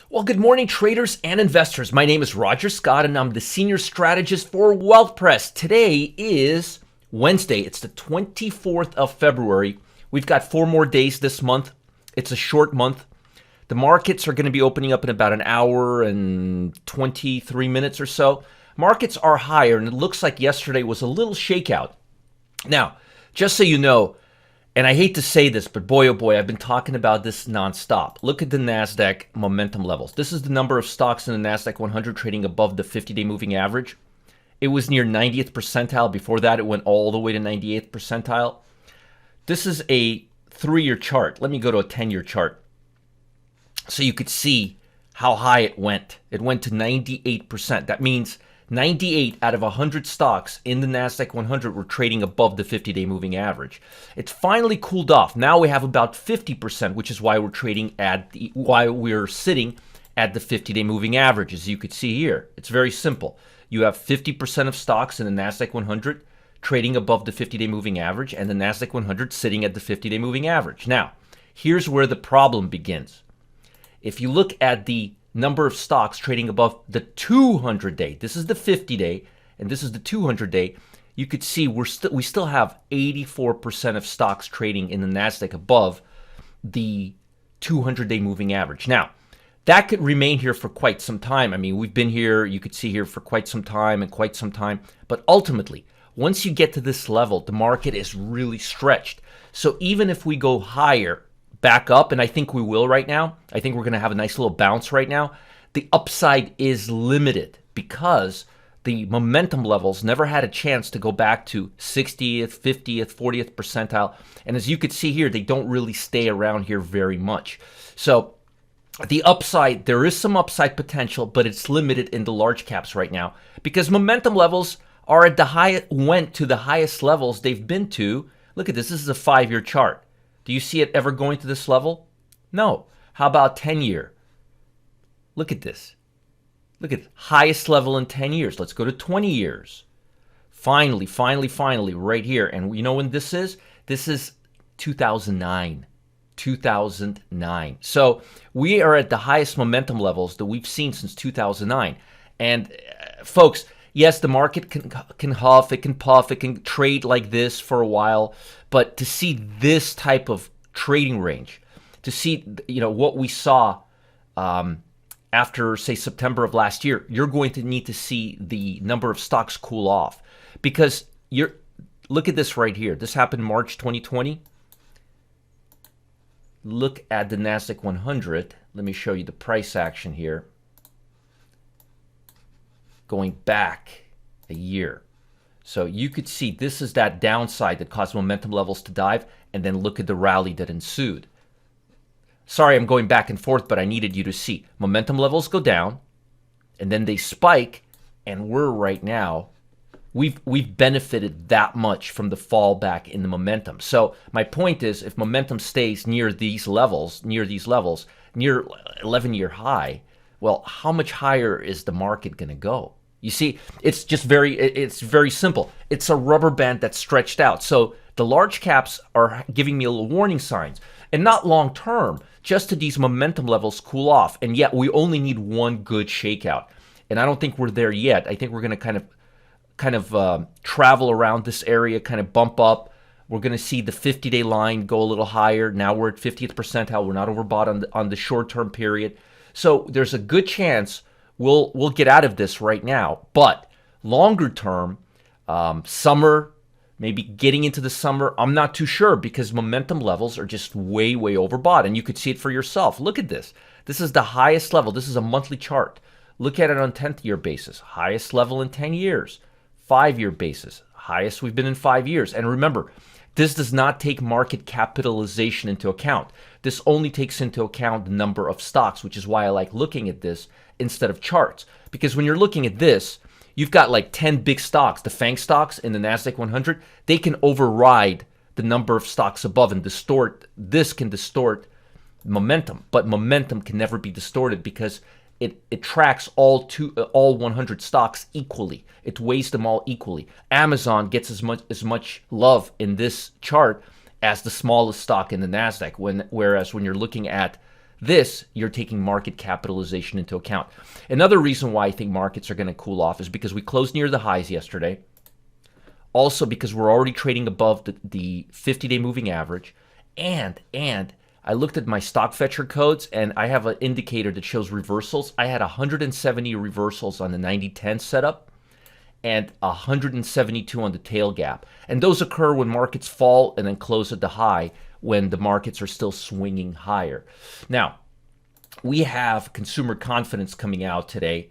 Well, good morning, traders and investors. My name is Roger Scott, and I'm the senior strategist for WealthPress. Today is Wednesday. It's the 24th of February. We've got 4 more days this month. It's a short month. The markets are going to be opening up in about an hour and 23 minutes or so. Markets are higher, and it looks like yesterday was a little shakeout. Now, just so you know, and I hate to say this, but boy, oh boy, I've been talking about this nonstop. Look at the NASDAQ momentum levels. This is the number of stocks in the NASDAQ 100 trading above the 50-day moving average. It was near 90th percentile. Before that, it went all the way to 98th percentile. This is a 3-year chart. Let me go to a 10-year chart so you could see how high it went. It went to 98%. That means 98 out of 100 stocks in the NASDAQ 100 were trading above the 50-day moving average. It's finally cooled off. Now we have about 50%, which is why we're sitting at the 50-day moving average, as you could see here. It's very simple. You have 50% of stocks in the NASDAQ 100 trading above the 50-day moving average, and the NASDAQ 100 sitting at the 50-day moving average. Now, here's where the problem begins. If you look at the number of stocks trading above the 200-day, this is the 50-day, and this is the 200-day, you could see we still have 84% of stocks trading in the NASDAQ above the 200-day moving average. Now, that could remain here for quite some time. I mean, we've been here, you could see here for quite some time, but ultimately, once you get to this level, the market is really stretched. So even if we go higher, back up, and I think we will right now. I think we're going to have a nice little bounce right now. The upside is limited because the momentum levels never had a chance to go back to 60th, 50th, 40th percentile. And as you could see here, they don't really stay around here very much. So the upside, there is some upside potential, but it's limited in the large caps right now because momentum levels are at went to the highest levels they've been to. Look at this. This is a 5-year chart. Do you see it ever going to this level? No. How about 10-year? Look at this. Look at highest level in 10 years. Let's go to 20 years. Finally, right here. And you know when this is? This is 2009. 2009. So we are at the highest momentum levels that we've seen since 2009. And folks, yes, the market can huff, it can puff, it can trade like this for a while, but to see this type of trading range, to see what we saw after, say, September of last year, you're going to need to see the number of stocks cool off because look at this right here. This happened March 2020. Look at the NASDAQ 100. Let me show you the price action here. Going back a year. So you could see this is that downside that caused momentum levels to dive, and then look at the rally that ensued. Sorry, I'm going back and forth, but I needed you to see. Momentum levels go down, and then they spike, and we're right now, we've benefited that much from the fallback in the momentum. So my point is, if momentum stays near these levels, near 11-year high, well, how much higher is the market going to go? You see, it's very simple. It's a rubber band that's stretched out. So the large caps are giving me a little warning signs, and not long term, just to these momentum levels cool off. And yet we only need one good shakeout. And I don't think we're there yet. I think we're going to kind of travel around this area, kind of bump up. We're going to see the 50-day line go a little higher. Now we're at 50th percentile. We're not overbought on the short-term period. So there's a good chance we'll get out of this right now. But longer term, summer, maybe getting into the summer, I'm not too sure because momentum levels are just way overbought. And you could see it for yourself. Look at this. This is the highest level. This is a monthly chart. Look at it on 10th-year basis. Highest level in 10 years. 5-year basis. Highest we've been in 5 years. And remember, this does not take market capitalization into account. This only takes into account the number of stocks, which is why I like looking at this instead of charts. Because when you're looking at this, you've got like 10 big stocks. The FANG stocks in the NASDAQ 100, they can override the number of stocks above and distort. This can distort momentum, but momentum can never be distorted because it tracks all 100 stocks equally. It weighs them all equally. Amazon gets as much love in this chart as the smallest stock in the NASDAQ, whereas when you're looking at This, you're taking market capitalization into account. Another reason why I think markets are going to cool off is because we closed near the highs yesterday. Also because we're already trading above the 50-day moving average. And I looked at my stock fetcher codes, and I have an indicator that shows reversals. I had 170 reversals on the 90-10 setup and 172 on the tail gap. And those occur when markets fall and then close at the high when the markets are still swinging higher. Now, we have consumer confidence coming out today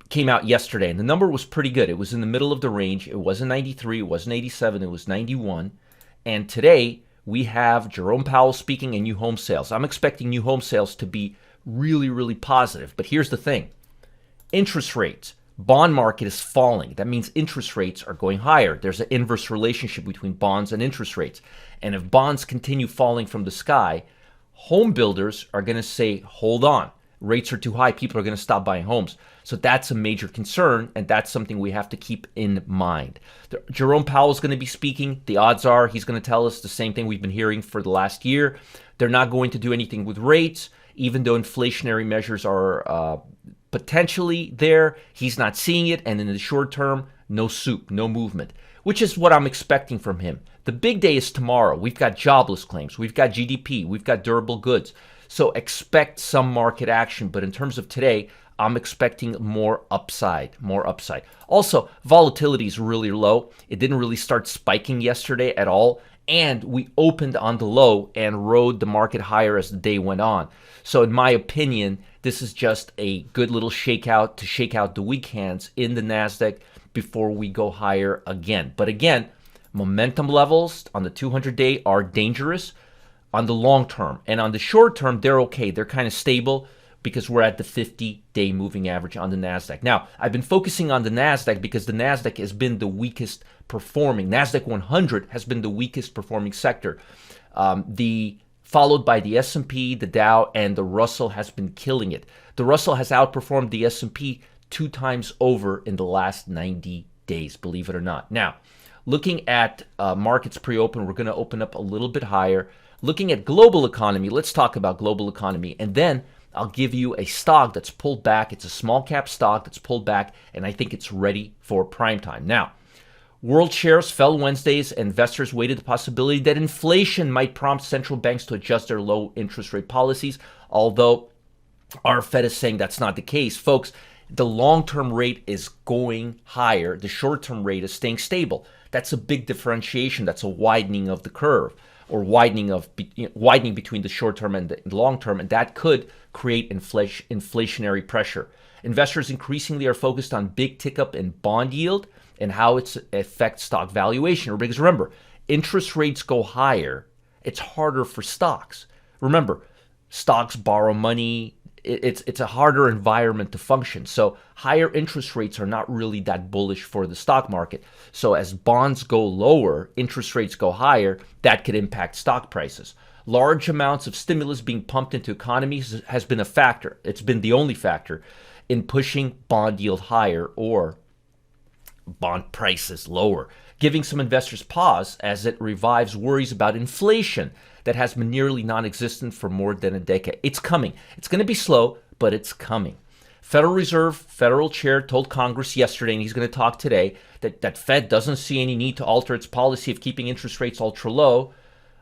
came out yesterday, and the number was pretty good. It was in the middle of the range. It wasn't 93, it wasn't 87, it was 91. And today, we have Jerome Powell speaking and new home sales. I'm expecting new home sales to be really, really positive. But here's the thing. Interest rates. Bond market is falling. That means interest rates are going higher. There's an inverse relationship between bonds and interest rates. And if bonds continue falling from the sky, home builders are going to say, hold on, rates are too high. People are going to stop buying homes. So that's a major concern, and that's something we have to keep in mind. Jerome Powell is going to be speaking. The odds are he's going to tell us the same thing we've been hearing for the last year. They're not going to do anything with rates, even though inflationary measures are potentially there. He's not seeing it, and in the short term, no soup, no movement, which is what I'm expecting from him. The big day is tomorrow. We've got jobless claims, we've got GDP, we've got durable goods. So expect some market action, but in terms of today, I'm expecting more upside. Also, volatility is really low. It didn't really start spiking yesterday at all, and we opened on the low and rode the market higher as the day went on. So in my opinion, this is just a good little shakeout to shake out the weak hands in the NASDAQ before we go higher again. But again, momentum levels on the 200-day are dangerous on the long term. And on the short term, they're okay. They're kind of stable because we're at the 50-day moving average on the NASDAQ. Now, I've been focusing on the NASDAQ because the NASDAQ has been the weakest performing. NASDAQ 100 has been the weakest performing sector. Followed by the S&P, the Dow, and the Russell has been killing it. The Russell has outperformed the S&P 2 times over in the last 90 days, believe it or not. Now, looking at markets pre-open, we're going to open up a little bit higher. Looking at global economy, let's talk about global economy. And then I'll give you a stock that's pulled back. It's a small cap stock that's pulled back, and I think it's ready for prime time. Now, world shares fell Wednesdays. Investors waited the possibility that inflation might prompt central banks to adjust their low interest rate policies, although our Fed is saying that's not the case. Folks, the long-term rate is going higher. The short-term rate is staying stable. That's a big differentiation. That's a widening of the curve, or widening between the short term and the long term, and that could create inflationary pressure. Investors increasingly are focused on big tick up in bond yield and how it affects stock valuation. Because remember, interest rates go higher, it's harder for stocks. Remember, stocks borrow money. It's a harder environment to function. So higher interest rates are not really that bullish for the stock market. So as bonds go lower, interest rates go higher, that could impact stock prices. Large amounts of stimulus being pumped into economies has been a factor. It's been the only factor in pushing bond yield higher or bond prices lower, giving some investors pause as it revives worries about inflation that has been nearly non-existent for more than a decade. It's coming. It's going to be slow, but it's coming. Federal Reserve Federal Chair told Congress yesterday, and he's going to talk today, that Fed doesn't see any need to alter its policy of keeping interest rates ultra low,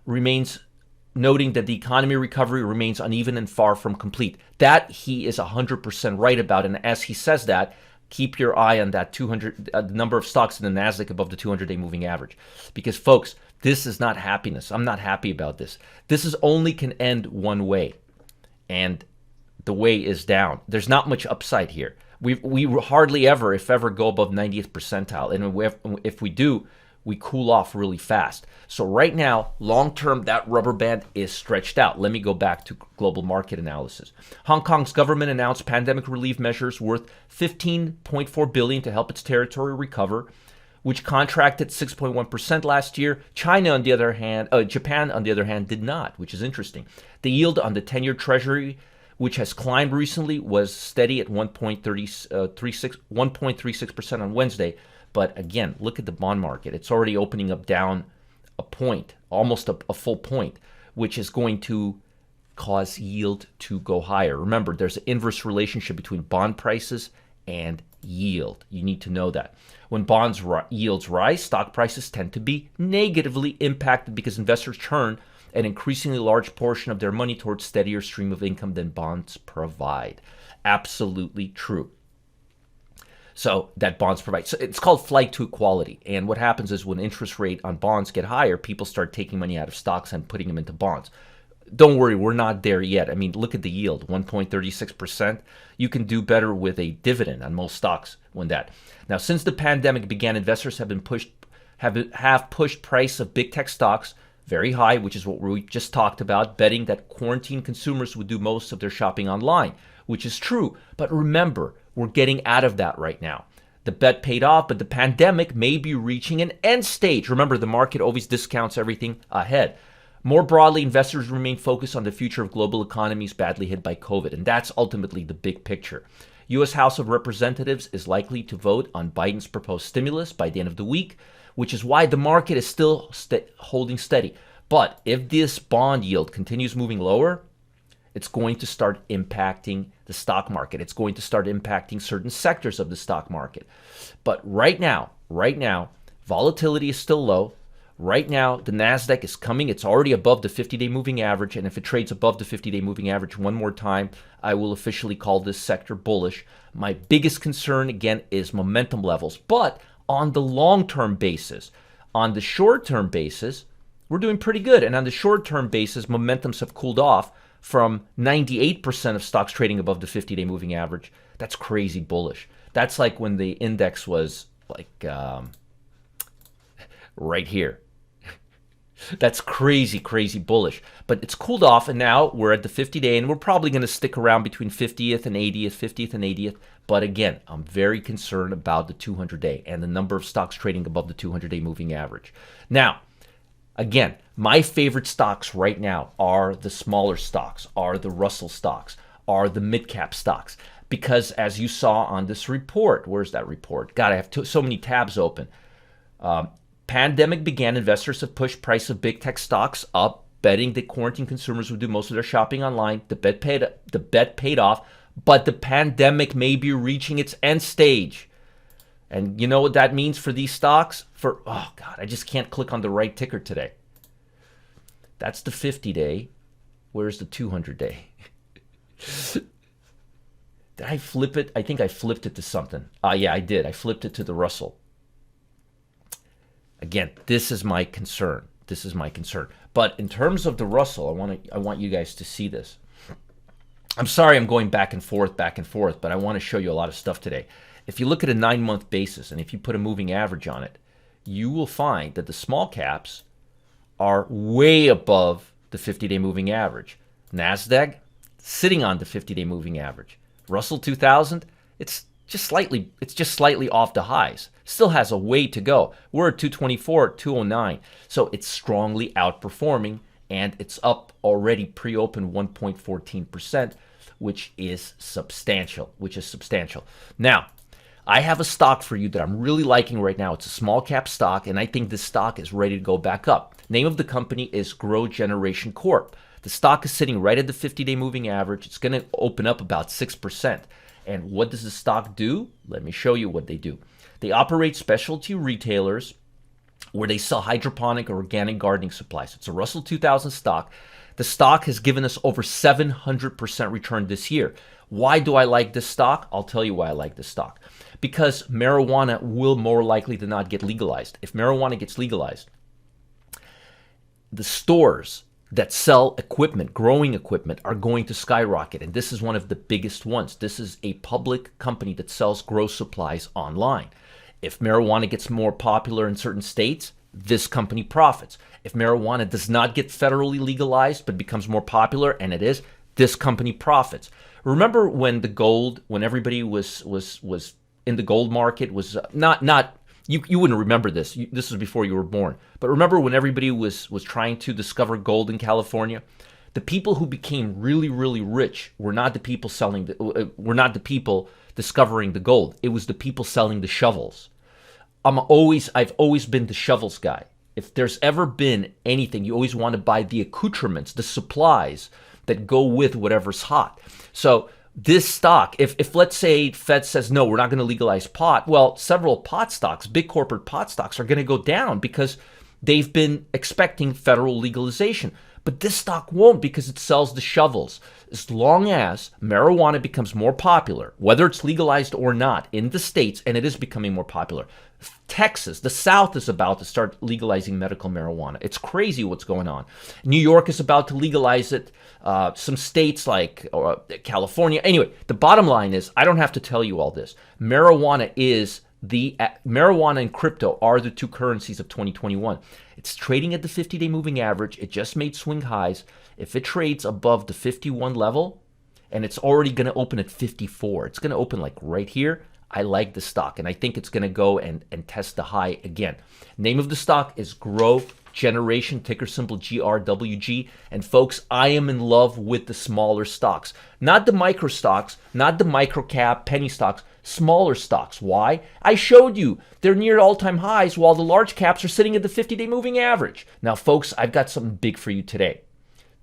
noting that the economy recovery remains uneven and far from complete. That he is 100% right about, and as he says that, keep your eye on that the number of stocks in the NASDAQ above the 200-day moving average. Because, folks, this is not happiness. I'm not happy about this. This only can end one way, and the way is down. There's not much upside here. We hardly ever, if ever, go above 90th percentile. And if we do, we cool off really fast. So right now, long-term, that rubber band is stretched out. Let me go back to global market analysis. Hong Kong's government announced pandemic relief measures worth $15.4 billion to help its territory recover, which contracted 6.1% last year. Japan, on the other hand, did not, which is interesting. The yield on the 10-year Treasury, which has climbed recently, was steady at 1.36% on Wednesday. But again, look at the bond market. It's already opening up down a point, almost a full point, which is going to cause yield to go higher. Remember, there's an inverse relationship between bond prices and yield. You need to know that. When bonds yields rise, stock prices tend to be negatively impacted because investors turn an increasingly large portion of their money towards steadier stream of income than bonds provide. Absolutely true. So that bonds provide. So it's called flight to quality. And what happens is when interest rate on bonds get higher, people start taking money out of stocks and putting them into bonds. Don't worry, we're not there yet. I mean, look at the yield, 1.36%. You can do better with a dividend on most stocks when that. Now, since the pandemic began, investors have pushed price of big tech stocks very high, which is what we just talked about, betting that quarantine consumers would do most of their shopping online, which is true. But remember, we're getting out of that right now. The bet paid off, but the pandemic may be reaching an end stage. Remember, the market always discounts everything ahead. More broadly, investors remain focused on the future of global economies badly hit by COVID, and that's ultimately the big picture. U.S. House of Representatives is likely to vote on Biden's proposed stimulus by the end of the week, which is why the market is still holding steady. But if this bond yield continues moving lower, it's going to start impacting the stock market. It's going to start impacting certain sectors of the stock market. But right now, volatility is still low. Right now, the NASDAQ is coming. It's already above the 50-day moving average. And if it trades above the 50-day moving average one more time, I will officially call this sector bullish. My biggest concern, again, is momentum levels. But on the long-term basis, on the short-term basis, we're doing pretty good. And on the short-term basis, momentums have cooled off from 98% of stocks trading above the 50-day moving average. That's crazy bullish. That's like when the index was like right here. That's crazy, crazy bullish. But it's cooled off, and now we're at the 50-day, and we're probably going to stick around between 50th and 80th. But again, I'm very concerned about the 200-day and the number of stocks trading above the 200-day moving average. Now, again, my favorite stocks right now are the smaller stocks, are the Russell stocks, are the mid-cap stocks. Because as you saw on this report, where's that report? God, I have so many tabs open. Pandemic began, investors have pushed price of big tech stocks up, betting that quarantine consumers would do most of their shopping online. The bet paid off, but the pandemic may be reaching its end stage. And you know what that means for these stocks? Oh God, I just can't click on the right ticker today. That's the 50-day. Where's the 200-day? Did I flip it? I think I flipped it to something. Yeah, I did. I flipped it to the Russell. Again, this is my concern. But in terms of the Russell, I want you guys to see this. I'm sorry I'm going back and forth, but I want to show you a lot of stuff today. If you look at a 9-month basis, and if you put a moving average on it, you will find that the small caps are way above the 50-day moving average. NASDAQ, sitting on the 50-day moving average. Russell 2000, it's just slightly off the highs. Still has a way to go. We're at 224, 209. So it's strongly outperforming, and it's up already pre-open 1.14%, which is substantial. Now, I have a stock for you that I'm really liking right now. It's a small cap stock, and I think this stock is ready to go back up. Name of the company is GrowGeneration Corp. The stock is sitting right at the 50-day moving average. It's going to open up about 6%. And what does the stock do? Let me show you what they do. They operate specialty retailers where they sell hydroponic or organic gardening supplies. It's a Russell 2000 stock. The stock has given us over 700% return this year. Why do I like this stock? I'll tell you why I like this stock. Because marijuana will more likely than not get legalized. If marijuana gets legalized, the stores that sell equipment, growing equipment, are going to skyrocket. And this is one of the biggest ones. This is a public company that sells grow supplies online. If marijuana gets more popular in certain states, this company profits. If marijuana does not get federally legalized but becomes more popular, and it is, this company profits. Remember when everybody was in the gold market, was you wouldn't remember this. This was before you were born. But remember when everybody was trying to discover gold in California? The people who became really, really rich were not the people discovering the gold. It was the people selling the shovels. I've always been the shovels guy. If there's ever been anything, you always want to buy the accoutrements, the supplies, that go with whatever's hot. So this stock, if let's say Fed says, no, we're not going to legalize pot, well, several pot stocks, big corporate pot stocks, are going to go down because they've been expecting federal legalization. But this stock won't, because it sells the shovels. As long as marijuana becomes more popular, whether it's legalized or not in the states, and it is becoming more popular. Texas, the South, is about to start legalizing medical marijuana. It's crazy what's going on. New York is about to legalize it. Some states like California. Anyway, the bottom line is, I don't have to tell you all this. Marijuana and crypto are the two currencies of 2021. It's trading at the 50-day moving average. It just made swing highs. If it trades above the 51 level, and it's already going to open at 54, it's going to open like right here. I like the stock, and I think it's going to go and test the high again. Name of the stock is Grow Generation, ticker symbol GRWG. And folks, I am in love with the smaller stocks. Not the micro stocks, not the micro cap, penny stocks, smaller stocks. Why? I showed you they're near all-time highs while the large caps are sitting at the 50-day moving average. Now, folks, I've got something big for you today.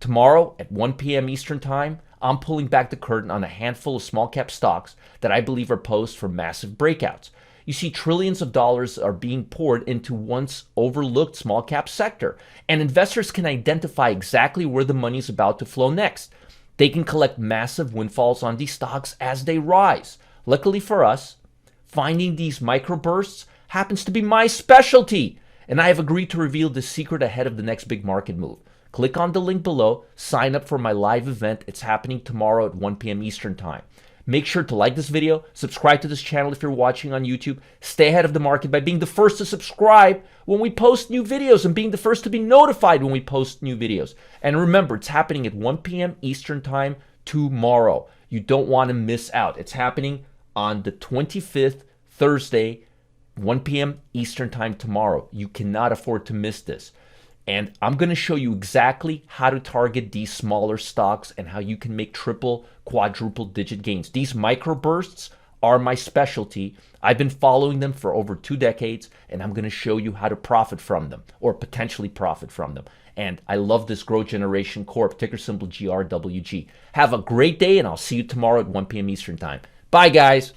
Tomorrow at 1 p.m. Eastern Time, I'm pulling back the curtain on a handful of small cap stocks that I believe are posed for massive breakouts. You see, trillions of dollars are being poured into once overlooked small cap sector, and investors can identify exactly where the money is about to flow next. They can collect massive windfalls on these stocks as they rise. Luckily for us, finding these microbursts happens to be my specialty, and I have agreed to reveal the secret ahead of the next big market move. Click on the link below, sign up for my live event. It's happening tomorrow at 1 p.m. Eastern Time. Make sure to like this video, subscribe to this channel if you're watching on YouTube. Stay ahead of the market by being the first to subscribe when we post new videos and being the first to be notified when we post new videos. And remember, it's happening at 1 p.m. Eastern Time tomorrow. You don't want to miss out. It's happening on the 25th, Thursday, 1 p.m. Eastern Time tomorrow. You cannot afford to miss this. And I'm going to show you exactly how to target these smaller stocks and how you can make triple, quadruple digit gains. These microbursts are my specialty. I've been following them for over 2 decades, and I'm going to show you how to profit from them, or potentially profit from them. And I love this Grow Generation Corp, ticker symbol GRWG. Have a great day, and I'll see you tomorrow at 1 p.m. Eastern Time. Bye, guys.